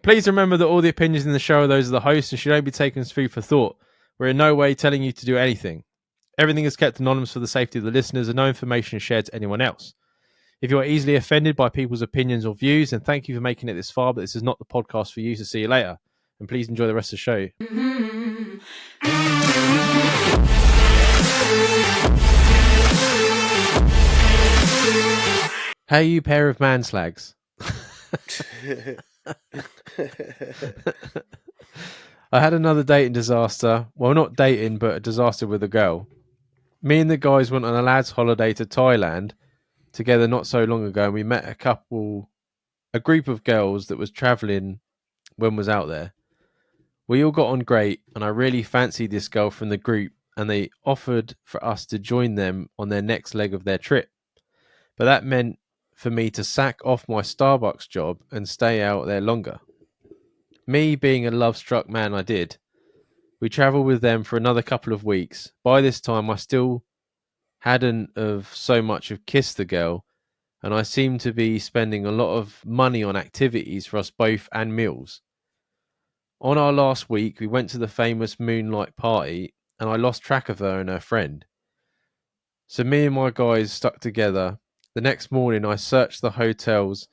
Please remember that all the opinions in the show are those of the host and should only be taken as food for thought. We're in no way telling you to do anything. Everything is kept anonymous for the safety of the listeners and no information is shared to anyone else. If you are easily offended by people's opinions or views, then thank you for making it this far, but this is not the podcast for you. So see you later. And please enjoy the rest of the show. Hey, you pair of manslags. I had another dating disaster. Well, not dating, but a disaster with a girl. Me and the guys went on a lads' holiday to Thailand together not so long ago, and we met a group of girls that was travelling when was out there. We all got on great, and I really fancied this girl from the group, and they offered for us to join them on their next leg of their trip. But that meant for me to sack off my Starbucks job and stay out there longer. Me being a love-struck man I did, we travelled with them for another couple of weeks. By this time, I still hadn't of so much of kissed the girl, and I seemed to be spending a lot of money on activities for us both and meals. On our last week, we went to the famous moonlight party, and I lost track of her and her friend. So me and my guys stuck together. The next morning, I searched the hotels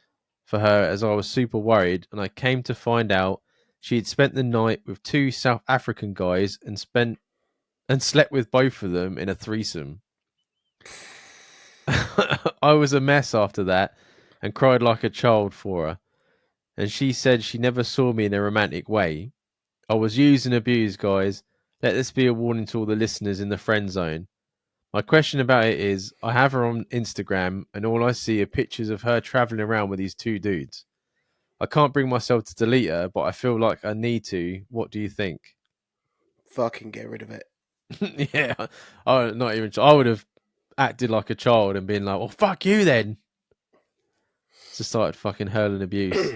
for her as I was super worried, and I came to find out she had spent the night with two South African guys and slept with both of them in a threesome. I was a mess after that and cried like a child for her. And she said she never saw me in a romantic way. I was used and abused, guys. Let this be a warning to all the listeners in the friend zone. My question about it is, I have her on Instagram and all I see are pictures of her travelling around with these two dudes. I can't bring myself to delete her, but I feel like I need to. What do you think? Fucking get rid of it. Yeah, I would have acted like a child and been like, well, fuck you then. Just started fucking hurling abuse.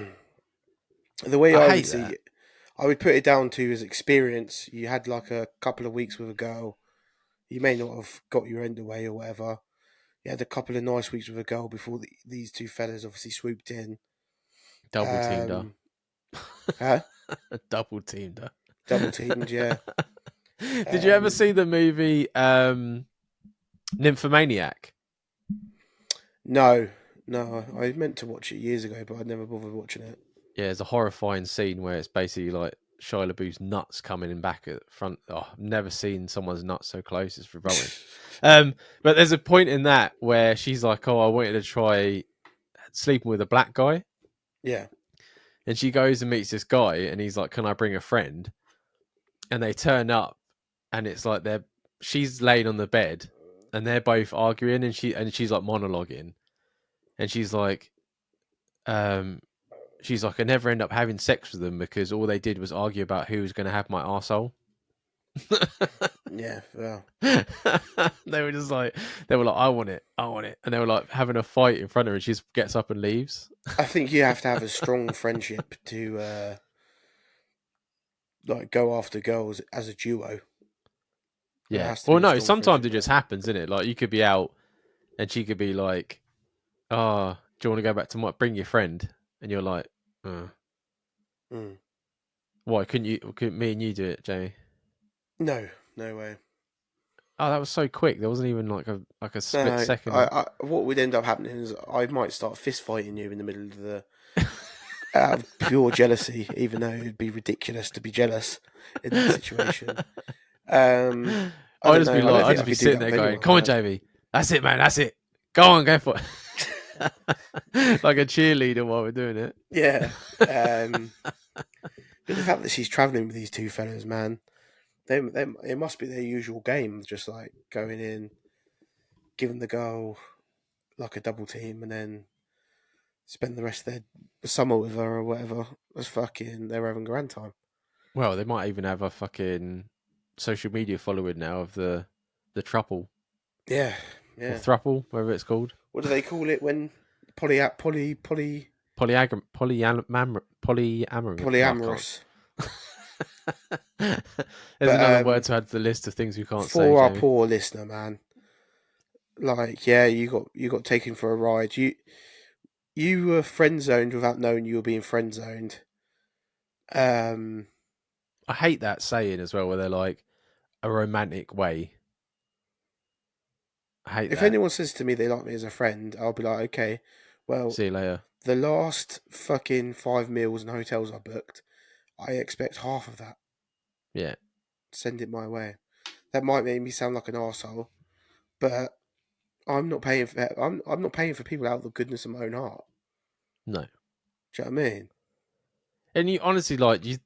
The way I I hate would see that. it, I would put it down to as experience. You had like a couple of weeks with a girl. You may not have got your end away or whatever. You had a couple of nice weeks with a girl before these two fellas obviously swooped in. Double teamed her. Huh? Double teamed her. Double teamed, yeah. Did you ever see the movie Nymphomaniac? No, I meant to watch it years ago, but I never bothered watching it. Yeah, there's a horrifying scene where it's basically like Shia LaBeouf's nuts coming in back at front. Oh, I've never seen someone's nuts so close. It's revolting. But there's a point in that where she's like, "Oh, I wanted to try sleeping with a black guy," Yeah. and she goes and meets this guy, and he's like, "Can I bring a friend?" And they turn up, and it's like she's laying on the bed, and they're both arguing, and she's like monologuing, and she's like, I never end up having sex with them because all they did was argue about who was going to have my arsehole. Yeah, well. They were just like, I want it, and they were like having a fight in front of her, and she just gets up and leaves. I think you have to have a strong friendship to like go after girls as a duo. Yeah. Well, no, sometimes it just happens, isn't it? Like you could be out, and she could be like, "Oh, do you want to go back to bring your friend?" And you're like, "Why couldn't me and you do it, Jamie?" No way. Oh, that was so quick. There wasn't even like a split second. What would end up happening is I might start fist fighting you in the middle of the out of pure jealousy, even though it'd be ridiculous to be jealous in that situation. I'd just be sitting there going, "Come on, Jamie, that's it, man, that's it. Go on, go for it." Like a cheerleader while we're doing it. Yeah. But the fact that she's travelling with these two fellas, man, it must be their usual game, just like going in, giving the girl like a double team, and then spend the rest of their summer with her or whatever. They're having grand time. Well, they might even have a fucking social media following now of the thruple. Yeah. Or thruple, whatever it's called. What do they call it when polyamorous? There's another word to add to the list of things we can't say. For our poor listener, man. Like, yeah, you got taken for a ride. You were friend zoned without knowing you were being friend zoned. Um, I hate that saying as well, where they're like a romantic way. I hate if that. anyone says to me they like me as a friend, I'll be like, okay, well, See you later. the last fucking 5 meals and hotels I booked, I expect half of that. Yeah. Send it my way. That might make me sound like an arsehole, but I'm not paying for that. I'm not paying for people out of the goodness of my own heart. No. Do you know what I mean? And you honestly like you.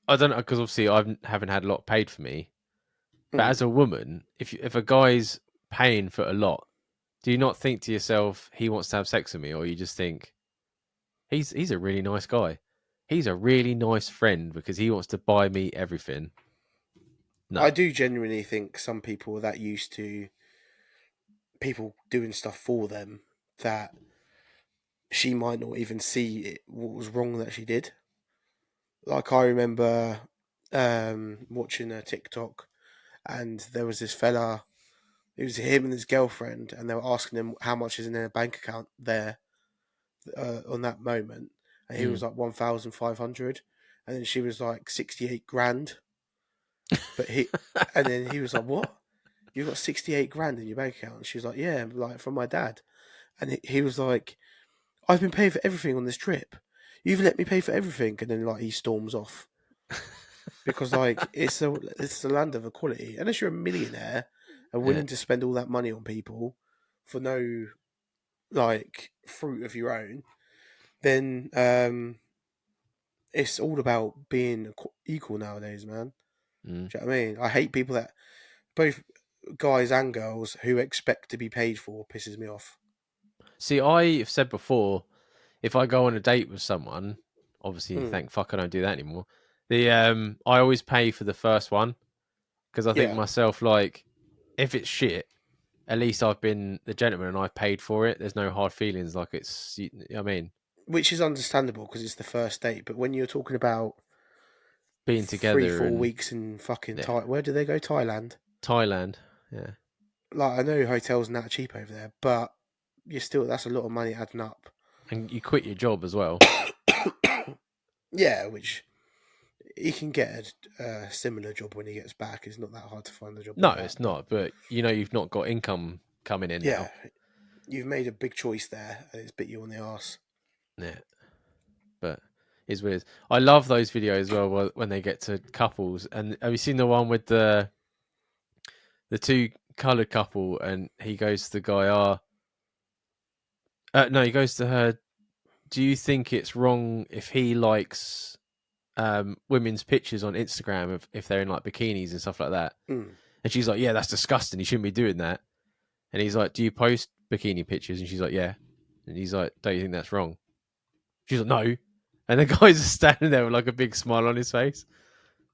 I don't know because obviously I haven't had a lot paid for me. But Mm. as a woman, if a guy's paying for a lot, do you not think to yourself he wants to have sex with me, or you just think he's a really nice guy, he's a really nice friend because he wants to buy me everything? No, I do genuinely think some people are that used to people doing stuff for them that she might not even see what was wrong that she did. Like I remember watching a TikTok, and there was this fella. It was him and his girlfriend, and they were asking him how much is in their bank account there on that moment, and he was mm. like 1,500, and then she was like 68 grand. But and then he was like, "What? You got 68 grand in your bank account?" And she was like, "Yeah, like from my dad." And he was like, "I've been paying for everything on this trip. You've let me pay for everything." And then like he storms off because like it's the land of equality. Unless you're a millionaire and Yeah. willing to spend all that money on people for no like fruit of your own, then it's all about being equal nowadays, man. Mm. Do you know what I mean? I hate people that both guys and girls who expect to be paid for pisses me off. See, I've said before, if I go on a date with someone, obviously, Mm, thank fuck I don't do that anymore. The I always pay for the first one because I think yeah, myself like if it's shit, at least I've been the gentleman and I've paid for it. There's no hard feelings. Like I mean, which is understandable because it's the first date. But when you're talking about being three, together four and weeks in fucking yeah, Where do they go? Thailand. Thailand, yeah, Like I know hotels not cheap over there, but you're still that's a lot of money adding up. and you quit your job as well. Yeah, which he can get a similar job when he gets back. It's not that hard to find a job No, like that. it's But not. But you know, you've not got income coming in yeah, now. you've made a big choice there, and it's bit you on the arse. Yeah, but it's weird. I love those videos as well when they get to couples. And have you seen the one with the two coloured couple and he goes to the guy? No, he goes to her. Do you think it's wrong if he likes women's pictures on Instagram if they're in like bikinis and stuff like that? Mm. And she's like, yeah, that's disgusting. You shouldn't be doing that. And he's like, do you post bikini pictures? And she's like, yeah. And he's like, don't you think that's wrong? She's like, no. And the guy's just standing there with like a big smile on his face.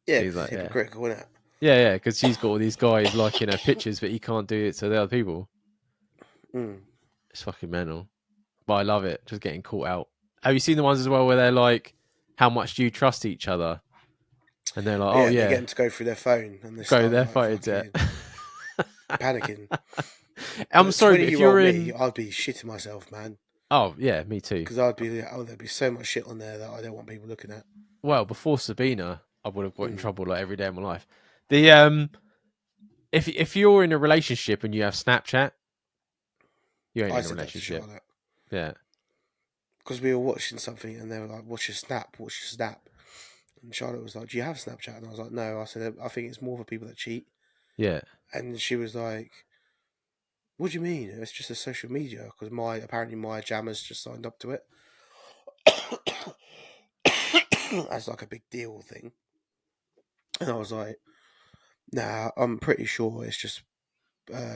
Yeah, And he's because it's like, yeah. hypocritical, isn't it? Yeah, because she's got all these guys liking her pictures, but he can't do it to the other people. Mm. It's fucking mental. But I love it, just getting caught out. Have you seen the ones as well where they're like, how much do you trust each other? And they're like, oh, Yeah, they get yeah, them to go through their phone and they go start there, like fighting jet. fucking panicking. I'm But sorry, but if you're 20-year-old me, in. I'd be shitting myself, man. Oh, yeah, me too. Because I'd be, there'd be so much shit on there that I don't want people looking at. Well, before Sabina, I would have got in Mm. trouble like every day of my life. The if you're in a relationship and you have Snapchat, you ain't I in a said that to relationship. Charlotte Yeah, because we were watching something and they were like, "What's your snap? What's your snap?" And Charlotte was like, "Do you have Snapchat?" And I was like, "No." I said, "I think it's more for people that cheat." yeah, And she was like, "What do you mean? It's just a social media because my jammers just signed up to it as like a big deal thing." And I was like, "Nah, I'm pretty sure it's just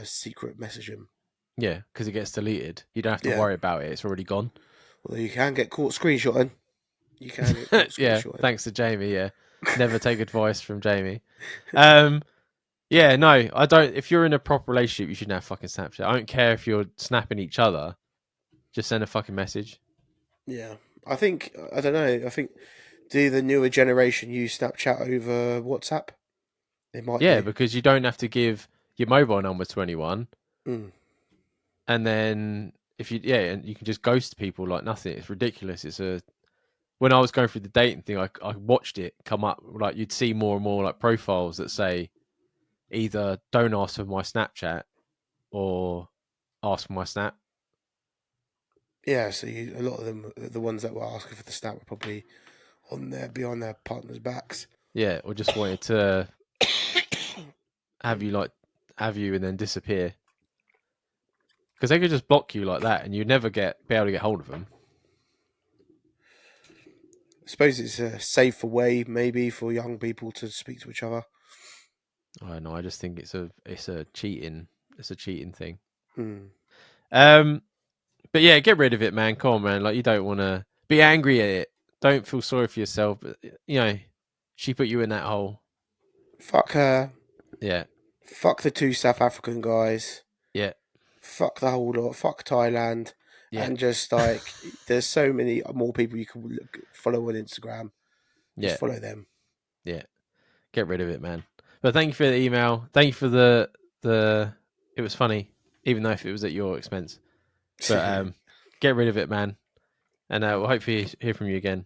secret messaging." yeah. Because it gets deleted. You don't have to Yeah. worry about it. It's already gone. Well, you can get caught screenshotting. You can get caught Yeah, screenshotting. thanks to Jamie. Yeah, never take advice from Jamie. Um, yeah, no, I don't. If you're in a proper relationship, you shouldn't have fucking Snapchat. I don't care if you're snapping each other. Just send a fucking message. Yeah. I don't know. I think do the newer generation use Snapchat over WhatsApp? They might Yeah, do. because you don't have to give your mobile number to anyone, Mm. and then if you and you can just ghost people like nothing. It's ridiculous. It's a when I was going through the dating thing, I watched it come up. Like you'd see more and more like profiles that say either don't ask for my Snapchat or ask for my snap. Yeah, so a lot of them, the ones that were asking for the snap, were probably on there behind their partners' backs. Yeah, or just wanted to have you like have you and then disappear because they could just block you like that, and you'd never be able to get hold of them. I suppose it's a safer way, maybe, for young people to speak to each other. I don't know. I just think it's a cheating thing. Hmm. Um, but yeah, get rid of it, man. Come on, man. Like you don't want to be angry at it. Don't feel sorry for yourself. But you know, she put you in that hole. Fuck her. Yeah, Fuck the two South African guys. yeah, Fuck the whole lot. Fuck Thailand. yeah, And just like, there's so many more people you can follow on Instagram. Just yeah, follow them. yeah. Get rid of it, man. But thank you for the email. Thank you for the. It was funny, even though if it was at your expense. But get rid of it, man. And we'll hopefully hear from you again.